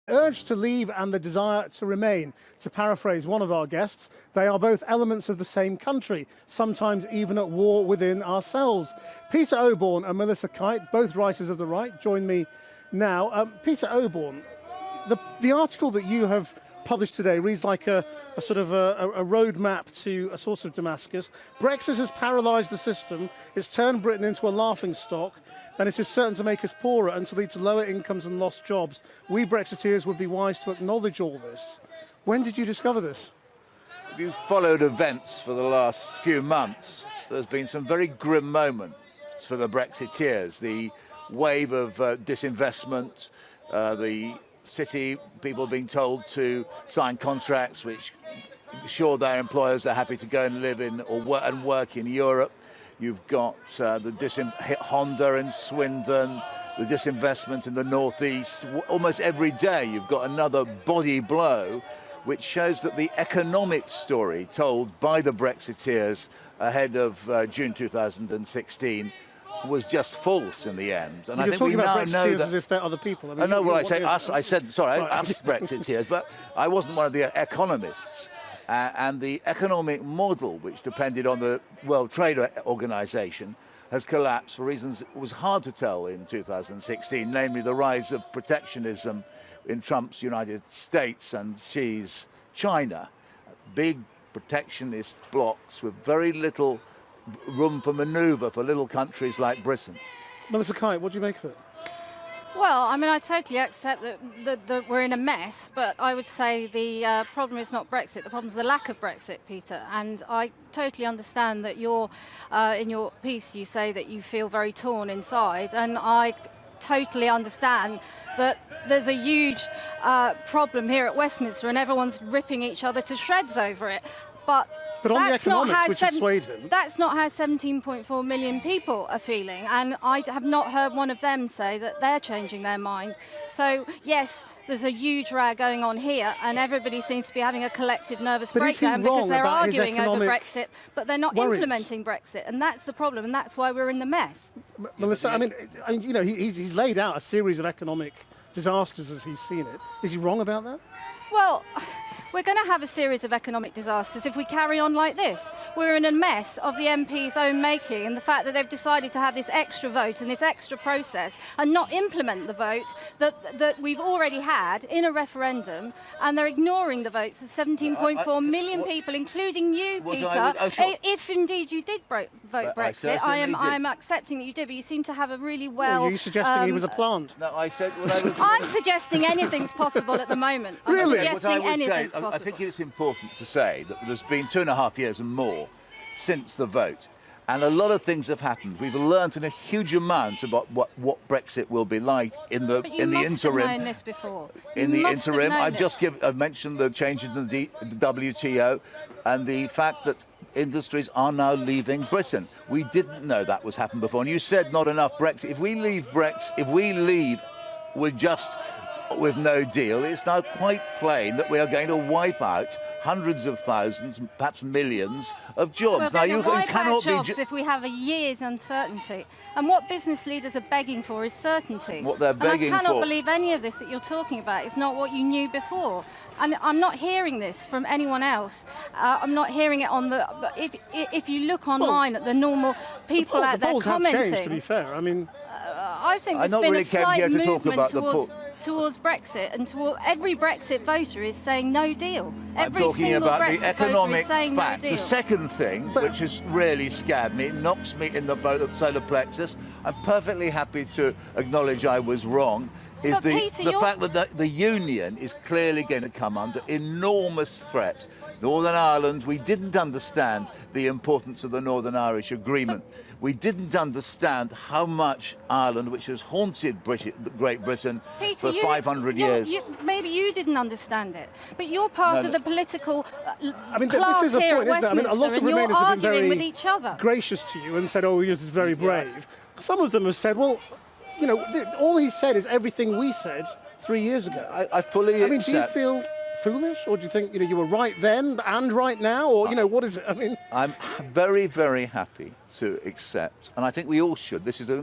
urge to leave and the desire to remain. To paraphrase one of our guests, they are both elements of the same country, sometimes even at war within ourselves. Peter Oborne and Melissa Kite, both writers of the right, join me now. Peter Oborne, the article that you have published today reads like a sort of a roadmap to a sort of Damascus. Brexit has paralysed the system, it's turned Britain into a laughingstock, and it is certain to make us poorer and to lead to lower incomes and lost jobs. We Brexiteers would be wise to acknowledge all this. When did you discover this? If you've followed events for the last few months, there's been some very grim moments for the Brexiteers. The wave of disinvestment, the city people being told to sign contracts which assure their employers they're happy to go and live in or work in Europe. You've got Honda in Swindon, the disinvestment in the northeast. Almost every day you've got another body blow, which shows that the economic story told by the Brexiteers ahead of June 2016 was just false in the end. And You're talking about Brexiteers as if they're other people. I mean, no, well, I say us. I said, sorry, right. Us Brexiteers, but I wasn't one of the economists. And the economic model, which depended on the World Trade Organization, has collapsed for reasons it was hard to tell in 2016, namely the rise of protectionism in Trump's United States and Xi's China. Big protectionist blocs with very little room for manoeuvre for little countries like Britain. Melissa Kite, what do you make of it? Well, I mean, I totally accept that we're in a mess, but I would say the problem is not Brexit. The problem is the lack of Brexit, Peter. And I totally understand that in your piece you say that you feel very torn inside, and I totally understand that there's a huge problem here at Westminster and everyone's ripping each other to shreds over it. But on the economics, which has swayed him. That's not how 17.4 million people are feeling, and I have not heard one of them say that they're changing their mind. So, yes, there's a huge row going on here, and everybody seems to be having a collective nervous breakdown because they're arguing over Brexit, but they're not implementing Brexit, and that's the problem, and that's why we're in the mess. Melissa, I mean, you know, he's laid out a series of economic disasters as he's seen it. Is he wrong about that? Well, we're going to have a series of economic disasters if we carry on like this. We're in a mess of the MPs' own making, and the fact that they've decided to have this extra vote and this extra process and not implement the vote that we've already had in a referendum, and they're ignoring the votes of 17.4 million people, including you, Peter. If indeed you did vote Brexit, I'm accepting that you did, but you seem to have a really well... Are you suggesting he was a plant? No, I said... I'm suggesting anything's possible at the moment. Really? I'm suggesting anything's possible. I think it's important to say that there's been 2.5 years and more since the vote, and a lot of things have happened. We've learned in a huge amount about what Brexit will be like in the interim. You must have known this before. In the interim, I've mentioned the changes in the WTO and the fact that industries are now leaving Britain. We didn't know that was happening before. And you said not enough Brexit. If we leave with no deal, it's now quite plain that we are going to wipe out hundreds of thousands, perhaps millions of jobs. Now you cannot be if we have a year's uncertainty. And what business leaders are begging for is certainty. What they're begging for. And I cannot believe any of this that you're talking about is not what you knew before. And I'm not hearing this from anyone else. I'm not hearing it on the. If you look online at the normal people out there commenting. The polls have changed, to be fair. I mean, I think there's been a slight movement towards Brexit, and every Brexit voter is saying no deal. I'm talking about the economic facts. The second thing, which has really scared me, knocks me in the solar plexus, I'm perfectly happy to acknowledge I was wrong, is the fact that the Union is clearly going to come under enormous threat. Northern Ireland, we didn't understand the importance of the Northern Irish Agreement. We didn't understand how much Ireland, which has haunted Great Britain for 500 years. Maybe you didn't understand it, but you're part of the political this is a here point, at Westminster, a lot of and you're Remainers have been arguing with each other. Gracious to you and said, oh, this is very brave. Some of them have said, well, you know, all he said is everything we said 3 years ago. I fully accept. Do you feel foolish, or do you think you were right then and right now, or what is it? I mean, I'm very, very happy to accept, and I think we all should. This is a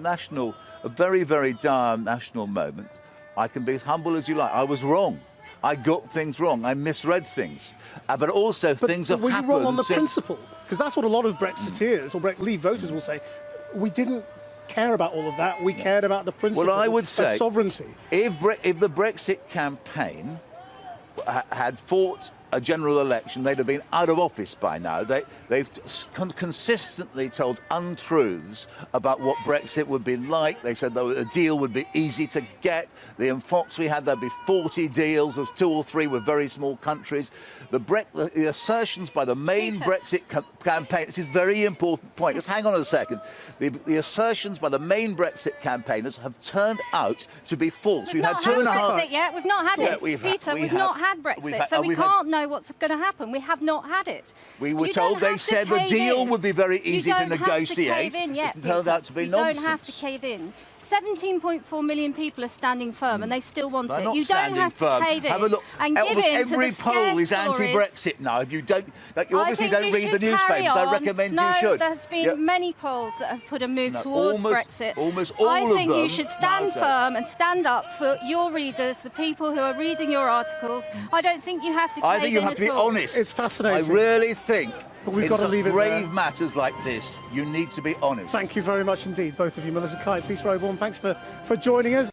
very, very dire national moment. I can be as humble as you like. I was wrong. I got things wrong. I misread things. But also things have were happened. you wrong on the since... principle? Because that's what a lot of Brexiteers or Leave voters will say. We didn't care about all of that. We cared about the principle Well, I would say, of sovereignty. If the Brexit campaign had fought a general election, they'd have been out of office by now. They've consistently told untruths about what Brexit would be like. They said a deal would be easy to get. The Fox we had, there'd be 40 deals. There's 2 or 3 with very small countries. The assertions by the main Brexit campaign, this is a very important point. Just hang on a second. The assertions by the main Brexit campaigners have turned out to be false. We've had 2.5 Brexit yet. We've not had it. Peter, we've not had Brexit, so we can't know what's going to happen. We have not had it. We were told they said the deal would be very easy to negotiate. You don't have to cave in yet, it turned out to be nonsense. You don't have to cave in. 17.4 million people are standing firm, and they still want it. You don't have to cave in. Have a look. And give in to every the poll is stories. Anti-Brexit now. If you obviously don't read the newspapers. I recommend you should. There's been many polls that have put a move towards Brexit. Almost all of them. I think you should stand firm and stand up for your readers, the people who are reading your articles. I don't think you have to cave in at all. I think you have to be honest. It's fascinating. I really think. But we've got to leave it there. Grave matters like this, you need to be honest. Thank you very much indeed, both of you. Melissa Kite, Peter Oborne, thanks for joining us.